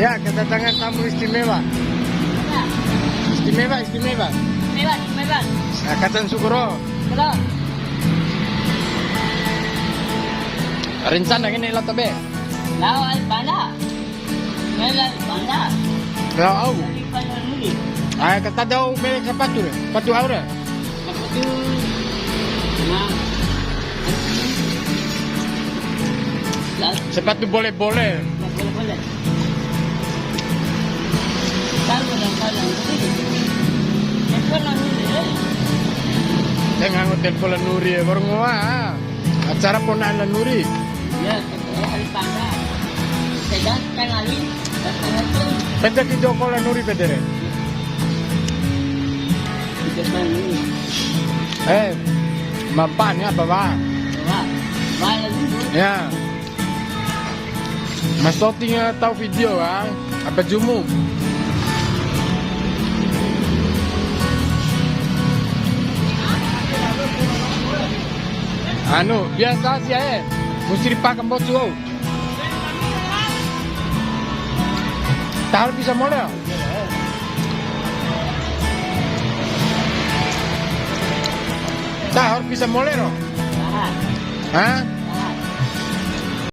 Ya, kedatangan tamu istimewa. Istimewa. Mewah. Angkatan Sukuro. Betul. Rencana ini lah tabe. Lau Albana. Mewah Albana. Kalau au. Dari pada nuri. Kata daw may sepatu. Sepatu aura. Apa tu? Nah. Sepatu boleh-boleh. Boleh. Kalau nuri. Kalau nuri. Dengan hotel Pola Nuri baru ngoa. Acara ponaan la Nuri. Ya, Albana. Sedang kenali. Pente video Pola Nuri pedere. Mampan ya bawa. Ya. Mas shooting tahu video apa jumu? Anu, biasa sih mesti dipakai bocu. Tak harus bisa modal. Tak harus bisa modal. Hah?